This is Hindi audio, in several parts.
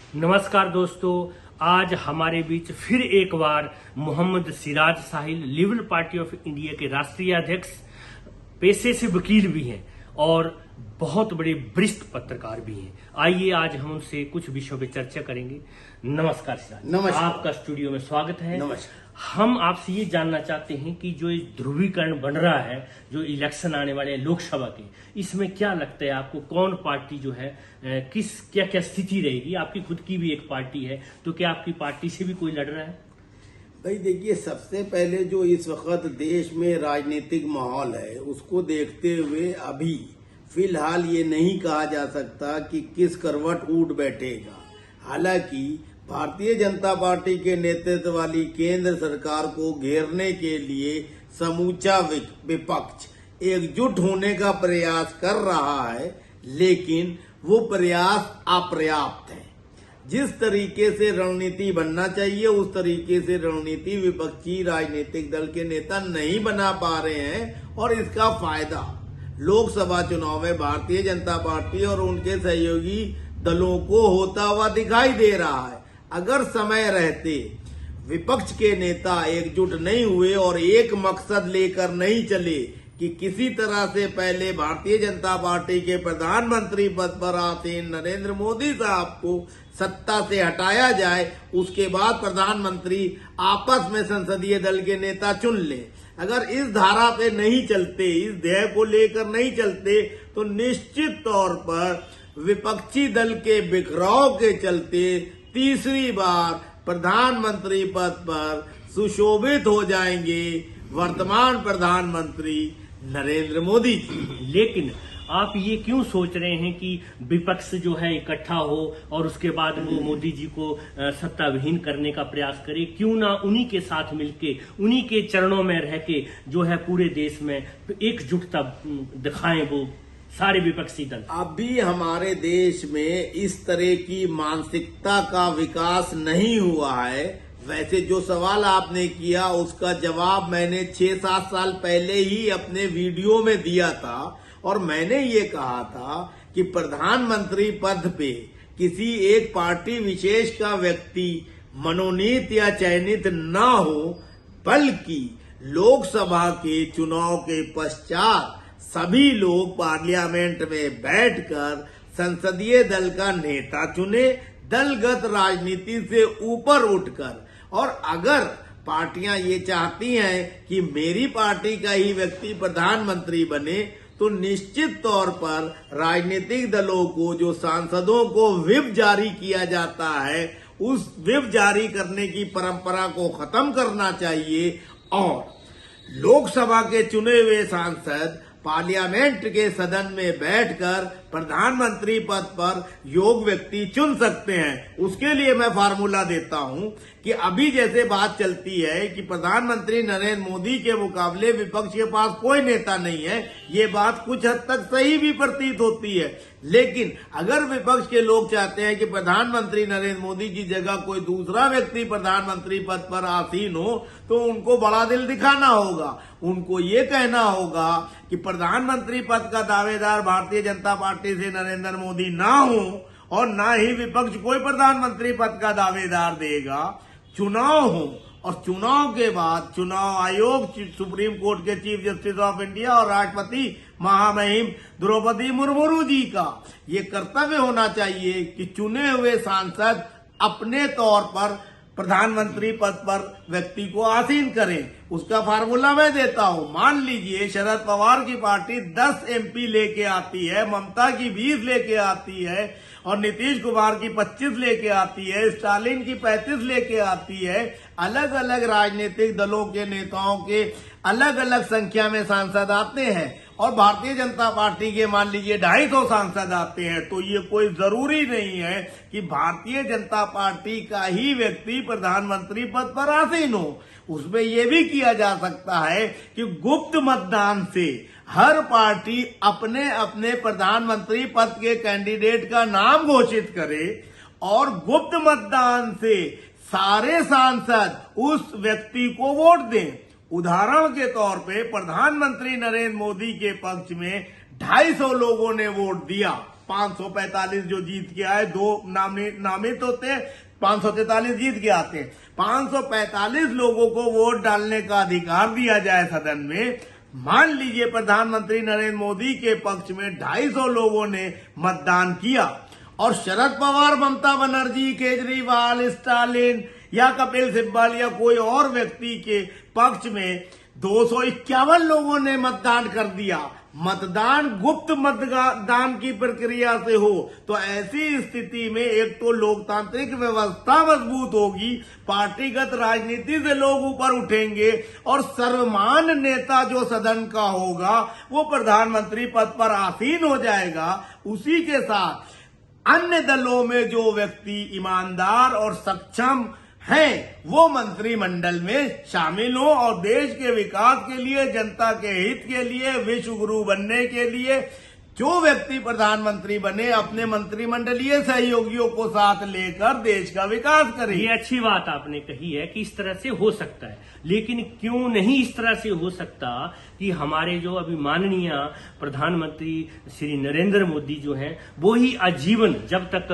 नमस्कार दोस्तों, आज हमारे बीच फिर एक बार मोहम्मद सिराज साहिल, लिबरल पार्टी ऑफ इंडिया के राष्ट्रीय अध्यक्ष, पेशे से वकील भी हैं और बहुत बड़े वरिष्ठ पत्रकार भी हैं। आइए आज हम उनसे कुछ विषयों पे चर्चा करेंगे। नमस्कार सिराज, नमस्कार। आपका स्टूडियो में स्वागत है। नमस्कार। हम आपसे ये जानना चाहते हैं कि जो ये ध्रुवीकरण बन रहा है, जो इलेक्शन आने वाले हैं लोकसभा के, इसमें क्या लगता है आपको, कौन पार्टी जो है किस क्या क्या स्थिति रहेगी? आपकी खुद की भी एक पार्टी है, तो क्या आपकी पार्टी से भी कोई लड़ रहा है? भाई देखिए, सबसे पहले जो इस वक्त देश में राजनीतिक माहौल है उसको देखते हुए अभी फिलहाल ये नहीं कहा जा सकता कि किस करवट उठ बैठेगा। हालांकि भारतीय जनता पार्टी के नेतृत्व वाली केंद्र सरकार को घेरने के लिए समूचा विपक्ष एकजुट होने का प्रयास कर रहा है, लेकिन वो प्रयास अपर्याप्त है। जिस तरीके से रणनीति बनना चाहिए उस तरीके से रणनीति विपक्षी राजनीतिक दल के नेता नहीं बना पा रहे हैं और इसका फायदा लोकसभा चुनाव में भारतीय जनता पार्टी और उनके सहयोगी दलों को होता हुआ दिखाई दे रहा है। अगर समय रहते विपक्ष के नेता एकजुट नहीं हुए और एक मकसद लेकर नहीं चले कि किसी तरह से पहले भारतीय जनता पार्टी के प्रधानमंत्री पद पर आसीन नरेंद्र मोदी साहब को सत्ता से हटाया जाए, उसके बाद प्रधानमंत्री आपस में संसदीय दल के नेता चुन ले। अगर इस धारा पे नहीं चलते, इस ध्येय को लेकर नहीं चलते, तो निश्चित तौर पर विपक्षी दल के बिखराव के चलते तीसरी बार प्रधानमंत्री पद पर सुशोभित हो जाएंगे वर्तमान प्रधानमंत्री नरेंद्र मोदी जी। लेकिन आप ये क्यों सोच रहे हैं कि विपक्ष जो है इकट्ठा हो और उसके बाद वो मोदी जी को सत्ता विहीन करने का प्रयास करे? क्यों ना उन्हीं के साथ मिलके, उन्हीं के चरणों में रह के जो है पूरे देश में एकजुटता दिखाएं वो सारे विपक्षी दल? अभी हमारे देश में इस तरह की मानसिकता का विकास नहीं हुआ है। वैसे जो सवाल आपने किया उसका जवाब मैंने 6-7 साल पहले ही अपने वीडियो में दिया था और मैंने ये कहा था कि प्रधानमंत्री पद पे किसी एक पार्टी विशेष का व्यक्ति मनोनीत या चयनित न हो, बल्कि लोकसभा के चुनाव के पश्चात सभी लोग पार्लियामेंट में बैठकर संसदीय दल का नेता चुने, दलगत राजनीति से ऊपर उठकर। और अगर पार्टियां ये चाहती हैं कि मेरी पार्टी का ही व्यक्ति प्रधानमंत्री बने, तो निश्चित तौर पर राजनीतिक दलों को, जो सांसदों को व्हिप जारी किया जाता है, उस व्हिप जारी करने की परंपरा को खत्म करना चाहिए और लोकसभा के चुने हुए सांसद पार्लियामेंट के सदन में बैठकर प्रधानमंत्री पद पर योग्य व्यक्ति चुन सकते हैं। उसके लिए मैं फार्मूला देता हूं कि अभी जैसे बात चलती है कि प्रधानमंत्री नरेंद्र मोदी के मुकाबले विपक्ष के पास कोई नेता नहीं है, ये बात कुछ हद तक सही भी प्रतीत होती है। लेकिन अगर विपक्ष के लोग चाहते हैं कि प्रधानमंत्री नरेंद्र मोदी की जगह कोई दूसरा व्यक्ति प्रधानमंत्री पद पर आसीन हो, तो उनको बड़ा दिल दिखाना होगा। उनको ये कहना होगा कि प्रधानमंत्री पद का दावेदार भारतीय जनता पार्टी से नरेंद्र मोदी ना हो और ना ही विपक्ष कोई प्रधानमंत्री पद का दावेदार देगा। चुनाव हो और चुनाव के बाद चुनाव आयोग, सुप्रीम कोर्ट के चीफ जस्टिस ऑफ इंडिया और राष्ट्रपति महामहिम द्रौपदी मुर्मू जी का ये कर्तव्य होना चाहिए कि चुने हुए सांसद अपने तौर पर प्रधानमंत्री पद पर व्यक्ति को आसीन करें। उसका फार्मूला मैं देता हूं। मान लीजिए शरद पवार की पार्टी 10 MP लेके आती है, ममता की 20 लेके आती है और नीतीश कुमार की 25 लेके आती है, स्टालिन की 35 लेके आती है। अलग अलग राजनीतिक दलों के नेताओं के अलग अलग संख्या में सांसद आते हैं और भारतीय जनता पार्टी के मान लीजिए 250 सांसद आते हैं, तो ये कोई जरूरी नहीं है कि भारतीय जनता पार्टी का ही व्यक्ति प्रधानमंत्री पद पर आसीन हो। उसमें यह भी किया जा सकता है कि गुप्त मतदान से हर पार्टी अपने अपने प्रधानमंत्री पद के कैंडिडेट का नाम घोषित करे और गुप्त मतदान से सारे सांसद उस व्यक्ति को वोट दें। उदाहरण के तौर पे प्रधानमंत्री नरेंद्र मोदी के पक्ष में 250 लोगों ने वोट दिया 545 जो जीत के आए, 2 नामित होते हैं, 543 जीत के आते हैं। 545 लोगों को वोट डालने का अधिकार दिया जाए सदन में। मान लीजिए प्रधानमंत्री नरेंद्र मोदी के पक्ष में 250 लोगों ने मतदान किया और शरद पवार, ममता बनर्जी, केजरीवाल, स्टालिन या कपिल सिब्बल या कोई और व्यक्ति के पक्ष में 251 लोगों ने मतदान कर दिया। मतदान गुप्त मतदान की प्रक्रिया से हो तो ऐसी स्थिति में एक तो लोकतांत्रिक व्यवस्था मजबूत होगी, पार्टीगत राजनीति से लोग ऊपर उठेंगे और सर्वमान्य नेता जो सदन का होगा वो प्रधानमंत्री पद पर आसीन हो जाएगा। उसी के साथ अन्य दलों में जो व्यक्ति ईमानदार और सक्षम हैं वो मंत्रिमंडल में शामिल हो और देश के विकास के लिए, जनता के हित के लिए, विश्व गुरु बनने के लिए जो व्यक्ति प्रधानमंत्री बने अपने मंत्रिमंडलीय सहयोगियों को साथ लेकर देश का विकास करे। ये अच्छी बात आपने कही है कि इस तरह से हो सकता है, लेकिन क्यों नहीं इस तरह से हो सकता कि हमारे जो अभी माननीय प्रधानमंत्री श्री नरेंद्र मोदी जो हैं वो ही आजीवन जब तक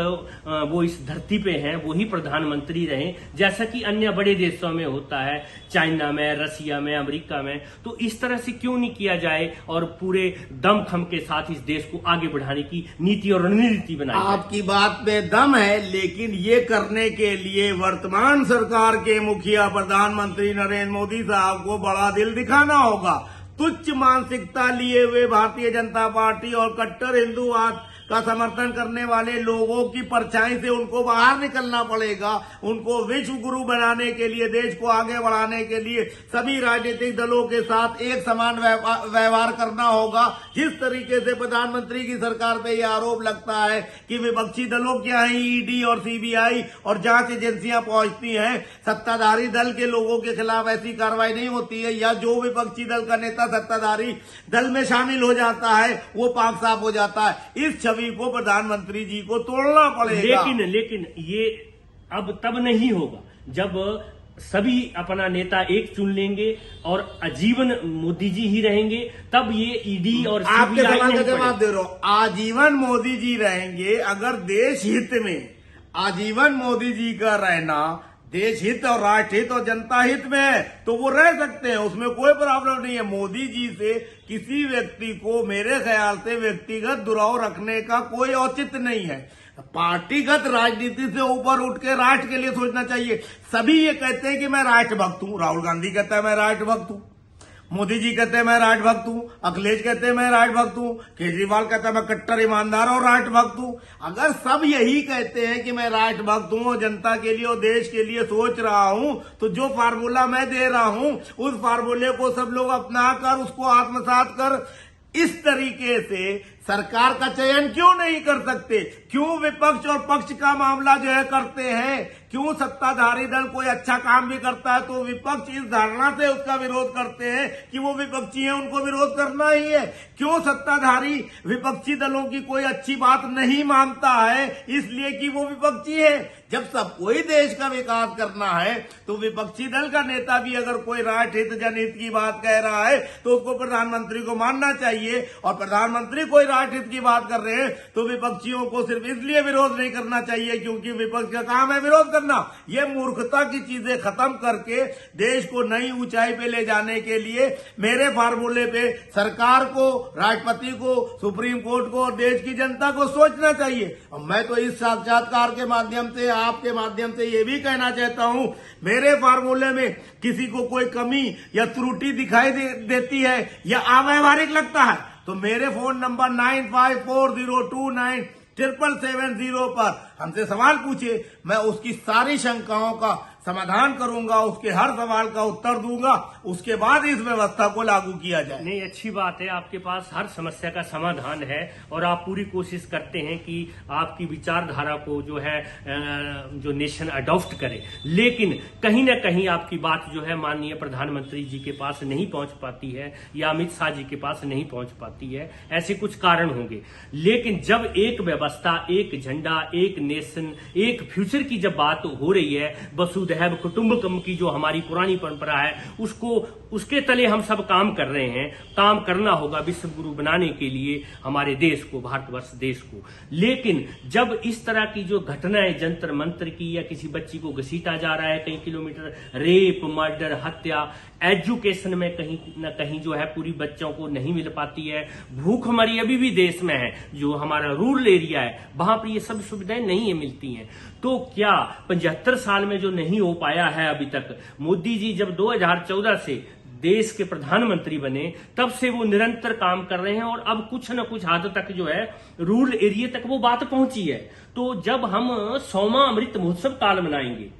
वो इस धरती पे हैं वो ही प्रधानमंत्री रहें, जैसा कि अन्य बड़े देशों में होता है, चाइना में, रसिया में, अमेरिका में। तो इस तरह से क्यों नहीं किया जाए और पूरे दमखम के साथ इस देश को आगे बढ़ाने की नीति और रणनीति बनाई जाए। आपकी बात में दम है, लेकिन ये करने के लिए वर्तमान सरकार के मुखिया प्रधानमंत्री नरेंद्र मोदी साहब को बड़ा दिल दिखाना होगा। तुच्छ मानसिकता लिए हुए भारतीय जनता पार्टी और कट्टर हिंदूवाद का समर्थन करने वाले लोगों की परछाई से उनको बाहर निकलना पड़ेगा। उनको विश्व गुरु बनाने के लिए, देश को आगे बढ़ाने के लिए सभी राजनीतिक दलों के साथ एक समान व्यवहार करना होगा। जिस तरीके से प्रधानमंत्री की सरकार पे यह आरोप लगता है कि विपक्षी दलों के यहाँ ईडी और सीबीआई और जांच एजेंसियां पहुंचती हैं, सत्ताधारी दल के लोगों के खिलाफ ऐसी कार्रवाई नहीं होती है, या जो विपक्षी दल का नेता सत्ताधारी दल में शामिल हो जाता है वो पाक साफ हो जाता है। इस छवि को प्रधानमंत्री जी को तोड़ना पड़ेगा। लेकिन ये अब तब नहीं होगा जब सभी अपना नेता एक चुन लेंगे और आजीवन मोदी जी ही रहेंगे, तब ये ईडी और आपके सवाल का जवाब दे रहा हूं। आजीवन मोदी जी रहेंगे अगर देश हित में आजीवन मोदी जी का रहना देश हित और राष्ट्र हित और जनता हित में है तो वो रह सकते हैं, उसमें कोई प्रॉब्लम नहीं है। मोदी जी से किसी व्यक्ति को मेरे ख्याल से व्यक्तिगत दुराव रखने का कोई औचित्य नहीं है। पार्टीगत राजनीति से ऊपर उठ के राष्ट्र के लिए सोचना चाहिए। सभी ये कहते हैं कि मैं राष्ट्र भक्त हूं, राहुल गांधी कहता है मैं राष्ट्र भक्त हूं, मोदी जी कहते हैं मैं राष्ट्र भक्त हूं, अखिलेश कहते हैं मैं राष्ट्र भक्त हूं, केजरीवाल कहता है मैं कट्टर ईमानदार और राष्ट्र भक्त हूं। अगर सब यही कहते हैं कि मैं राष्ट्र भक्त हूं और जनता के लिए और देश के लिए सोच रहा हूं, तो जो फार्मूला मैं दे रहा हूं उस फार्मूले को सब लोग अपना कर उसको आत्मसात कर इस तरीके से सरकार का चयन क्यों नहीं कर सकते? क्यों विपक्ष और पक्ष का मामला जो है करते हैं? क्यों सत्ताधारी दल कोई अच्छा काम भी करता है तो विपक्ष इस धारणा से उसका विरोध करते हैं कि वो विपक्षी है, उनको विरोध करना ही है? क्यों सत्ताधारी विपक्षी दलों की कोई अच्छी बात नहीं मानता है इसलिए कि वो विपक्षी है? जब सबको ही देश का विकास करना है तो विपक्षी दल का नेता भी अगर कोई राष्ट्र हित जनहित की बात कह रहा है तो उसको प्रधानमंत्री को मानना चाहिए, और प्रधानमंत्री कोई राष्ट्र हित की बात कर रहे हैं तो विपक्षियों को सिर्फ इसलिए विरोध नहीं करना चाहिए क्योंकि विपक्ष का काम है विरोध करना। ये मूर्खता की चीजें खत्म करके देश को नई ऊंचाई पे ले जाने के लिए मेरे फार्मूले पे सरकार को, राष्ट्रपति को, सुप्रीम कोर्ट को और देश की जनता को सोचना चाहिए। और मैं तो इस साक्षात्कार के माध्यम से, आपके माध्यम से ये भी कहना चाहता हूं, मेरे फार्मूले में किसी को कोई कमी या त्रुटि दिखाई देती है या अव्यवहारिक लगता है तो मेरे फोन नंबर 9540297770 पर हमसे सवाल पूछिए, मैं उसकी सारी शंकाओं का समाधान करूंगा, उसके हर सवाल का उत्तर दूंगा, उसके बाद इस व्यवस्था को लागू किया जाए। नहीं, अच्छी बात है, आपके पास हर समस्या का समाधान है और आप पूरी कोशिश करते हैं कि आपकी विचारधारा को जो है जो नेशन अडॉप्ट करे, लेकिन कहीं ना कहीं आपकी बात जो है माननीय प्रधानमंत्री जी के पास नहीं पहुंच पाती है या अमित शाह जी के पास नहीं पहुंच पाती है। ऐसे कुछ कारण होंगे, लेकिन जब एक व्यवस्था, एक झंडा, एक नेशन, एक फ्यूचर की जब बात हो रही है, वसुधैव कुटुंबकम की जो हमारी पुरानी परंपरा है उसके तले हम सब काम कर रहे हैं। काम करना होगा विश्व गुरु बनाने के लिए हमारे देश को, भारतवर्ष देश को। लेकिन जब इस तरह की जो घटनाएं जंतर मंतर की, या किसी बच्ची को घसीटा जा रहा है कई किलोमीटर, रेप, मर्डर, हत्या, एजुकेशन में कहीं न कहीं जो है पूरी बच्चों को नहीं मिल पाती है, भूखमरी अभी भी देश में है, जो हमारा रूरल एरिया है वहां पर ये सब सुविधाएं नहीं मिलती हैं। तो क्या 75 साल में जो नहीं हो पाया है अभी तक, मोदी जी जब 2014 से देश के प्रधानमंत्री बने तब से वो निरंतर काम कर रहे हैं, और अब कुछ न कुछ हद तक जो है रूरल एरिया तक वो बात पहुंची है। तो जब हम 100वां अमृत महोत्सव काल मनाएंगे,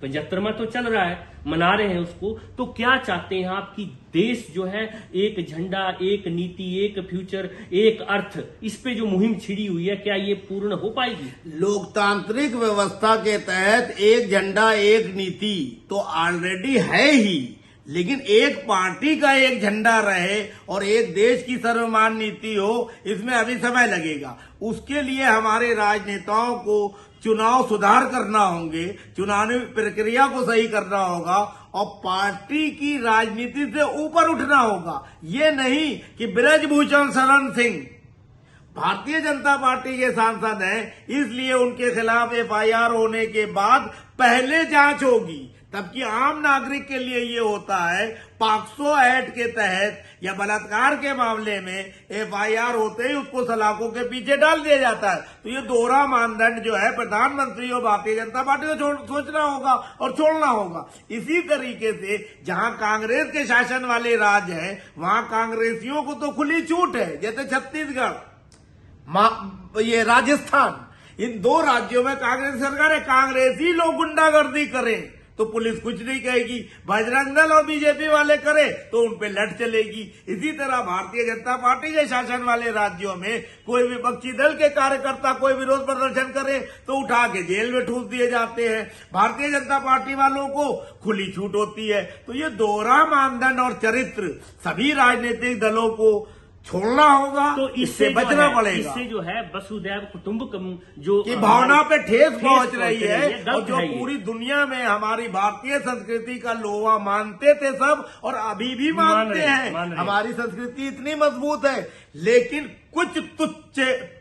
75वां तो चल रहा है, मना रहे हैं उसको, तो क्या चाहते हैं आप कि देश जो है एक झंडा, एक नीति, एक फ्यूचर, एक अर्थ, इस पे जो मुहिम छिड़ी हुई है, क्या ये पूर्ण हो पाएगी? लोकतांत्रिक व्यवस्था के तहत एक झंडा एक नीति तो ऑलरेडी है ही, लेकिन एक पार्टी का एक झंडा रहे और एक देश की सर्वमान्य नीति हो, इसमें अभी समय लगेगा। उसके लिए हमारे राजनेताओं को चुनाव सुधार करना होंगे, चुनावी प्रक्रिया को सही करना होगा और पार्टी की राजनीति से ऊपर उठना होगा। ये नहीं कि ब्रजभूषण शरण सिंह भारतीय जनता पार्टी के सांसद हैं, इसलिए उनके खिलाफ एफआईआर होने के बाद पहले जांच होगी, तबकि आम नागरिक के लिए ये होता है पॉक्सो एक्ट के तहत या बलात्कार के मामले में एफआईआर होते ही उसको सलाखों के पीछे डाल दिया जाता है। तो ये दोहरा मानदंड जो है प्रधानमंत्री और भारतीय जनता पार्टी को सोचना होगा और छोड़ना होगा। इसी तरीके से जहां कांग्रेस के शासन वाले राज्य हैं वहां कांग्रेसियों को तो खुली छूट है, जैसे छत्तीसगढ़, ये राजस्थान, इन दो राज्यों में कांग्रेस सरकार है, कांग्रेसी लोग गुंडागर्दी करें तो पुलिस कुछ नहीं कहेगी, बजरंग दल और बीजेपी वाले करे तो उन पे लठ चलेगी। इसी तरह भारतीय जनता पार्टी के शासन वाले राज्यों में कोई विपक्षी दल के कार्यकर्ता कोई विरोध प्रदर्शन करे तो उठा के जेल में ठूस दिए जाते हैं। भारतीय जनता पार्टी वालों को खुली छूट होती है। तो ये दोहरा मानदंड और चरित्र सभी राजनीतिक दलों को छोड़ना होगा, तो इससे बचना पड़ेगा। इससे जो है वसुधैव कुटुंबकम जो की भावना पे ठेस पहुंच रही है, और जो है पूरी दुनिया में हमारी भारतीय संस्कृति का लोहा मानते थे सब और अभी भी मानते हैं। हमारी संस्कृति इतनी मजबूत है, लेकिन कुछ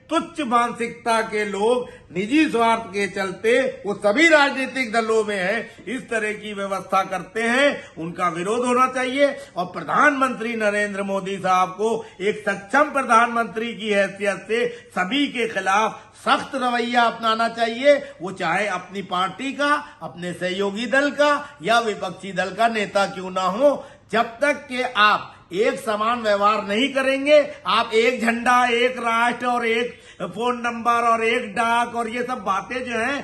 तुच्छ मानसिकता के लोग निजी स्वार्थ के चलते वो सभी राजनीतिक दलों में है, इस तरह की व्यवस्था करते हैं। उनका विरोध होना चाहिए और प्रधानमंत्री नरेंद्र मोदी साहब को एक सक्षम प्रधानमंत्री की हैसियत से सभी के खिलाफ सख्त रवैया अपनाना चाहिए। वो चाहे अपनी पार्टी का, अपने सहयोगी दल का या विपक्षी दल का नेता क्यों ना हो, जब तक कि आप एक समान व्यवहार नहीं करेंगे, आप एक झंडा, एक राष्ट्र और एक फोन नंबर और एक डाक और ये सब बातें जो हैं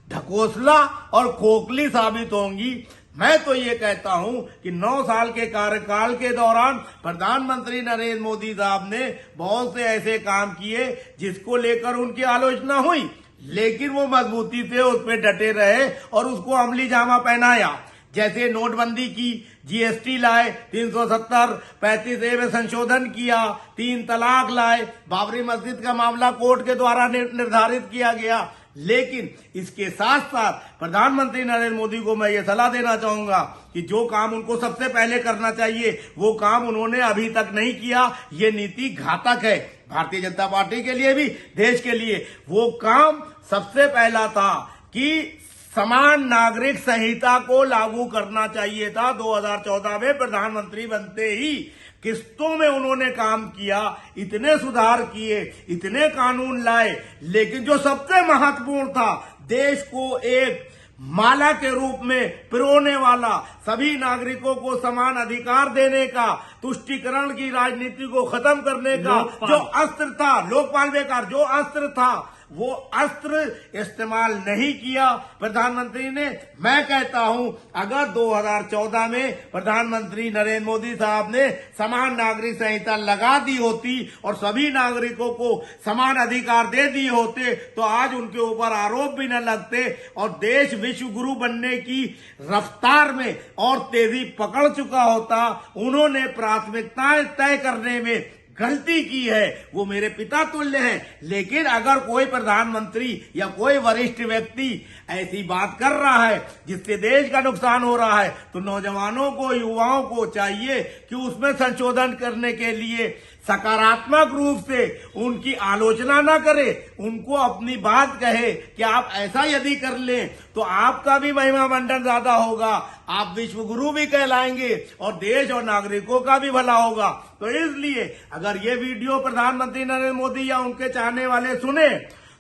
ढकोसला और खोखली साबित होंगी। मैं तो ये कहता हूं कि 9 साल के कार्यकाल के दौरान प्रधानमंत्री नरेंद्र मोदी साहब ने बहुत से ऐसे काम किए जिसको लेकर उनकी आलोचना हुई, लेकिन वो मजबूती से उस पर डटे रहे और उसको अमली जामा पहनाया। जैसे नोटबंदी की, जीएसटी लाए, 370, 35A में संशोधन किया, 3 तलाक लाए, बाबरी मस्जिद का मामला कोर्ट के द्वारा निर्धारित किया गया। लेकिन इसके साथ साथ प्रधानमंत्री नरेंद्र मोदी को मैं ये सलाह देना चाहूंगा कि जो काम उनको सबसे पहले करना चाहिए वो काम उन्होंने अभी तक नहीं किया। ये नीति घातक है भारतीय जनता पार्टी के लिए भी, देश के लिए। वो काम सबसे पहला था कि समान नागरिक संहिता को लागू करना चाहिए था। 2014 में प्रधानमंत्री बनते ही किस्तों में उन्होंने काम किया, इतने सुधार किए, इतने कानून लाए, लेकिन जो सबसे महत्वपूर्ण था, देश को एक माला के रूप में पिरोने वाला, सभी नागरिकों को समान अधिकार देने का, तुष्टीकरण की राजनीति को खत्म करने का जो अस्त्र था, लोकपाल बेकार जो अस्त्र था, वो अस्त्र इस्तेमाल नहीं किया प्रधानमंत्री ने। मैं कहता हूं अगर 2014 में प्रधानमंत्री नरेंद्र मोदी साहब ने समान नागरिक संहिता लगा दी होती और सभी नागरिकों को समान अधिकार दे दिए होते तो आज उनके ऊपर आरोप भी न लगते और देश विश्व गुरु बनने की रफ्तार में और तेजी पकड़ चुका होता। उन्होंने प्राथमिकताएं तय करने में गलती की है, वो मेरे पिता तुल्य हैं। लेकिन अगर कोई प्रधानमंत्री या कोई वरिष्ठ व्यक्ति ऐसी बात कर रहा है जिससे देश का नुकसान हो रहा है, तो नौजवानों को, युवाओं को चाहिए कि उसमें संशोधन करने के लिए सकारात्मक रूप से उनकी आलोचना ना करे, उनको अपनी बात कहे कि आप ऐसा यदि कर लें तो आपका भी महिमा मंडन ज्यादा होगा, आप विश्व गुरु भी कहलाएंगे और देश और नागरिकों का भी भला होगा। तो इसलिए अगर ये वीडियो प्रधानमंत्री नरेंद्र मोदी या उनके चाहने वाले सुने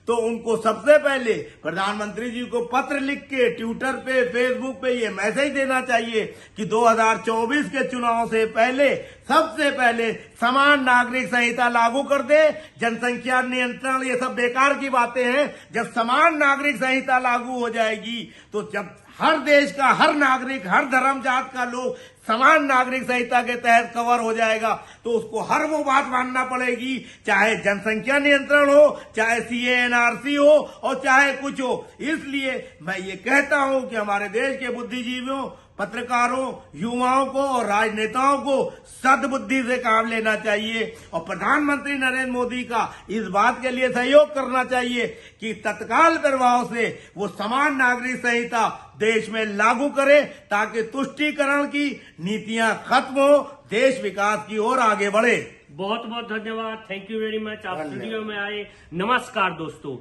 तो उनको सबसे पहले प्रधानमंत्री जी को पत्र लिख के ट्विटर पे, फेसबुक पे ये मैसेज देना चाहिए कि 2024 के चुनाव से पहले सबसे पहले समान नागरिक संहिता लागू कर दे। जनसंख्या नियंत्रण ये सब बेकार की बातें हैं। जब समान नागरिक संहिता लागू हो जाएगी तो जब हर देश का हर नागरिक, हर धर्म जात का लोग समान नागरिक संहिता के तहत कवर हो जाएगा, तो उसको हर वो बात मानना पड़ेगी, चाहे जनसंख्या नियंत्रण हो, चाहे सीए एनआरसी हो और चाहे कुछ हो। इसलिए मैं ये कहता हूं कि हमारे देश के बुद्धिजीवियों, पत्रकारों, युवाओं को और राजनेताओं को सद्बुद्धि से काम लेना चाहिए और प्रधानमंत्री नरेंद्र मोदी का इस बात के लिए सहयोग करना चाहिए कि तत्काल प्रभाव से वो समान नागरिक संहिता देश में लागू करे, ताकि तुष्टीकरण की नीतियां खत्म हो, देश विकास की ओर आगे बढ़े। बहुत बहुत धन्यवाद, थैंक यू वेरी मच। आप स्टूडियो में आए। नमस्कार दोस्तों,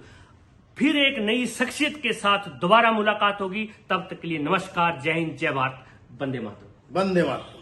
फिर एक नई शख्सियत के साथ दोबारा मुलाकात होगी। तब तक के लिए नमस्कार, जय हिंद, जय भारत, वंदे मातरम। वंदे मातरम।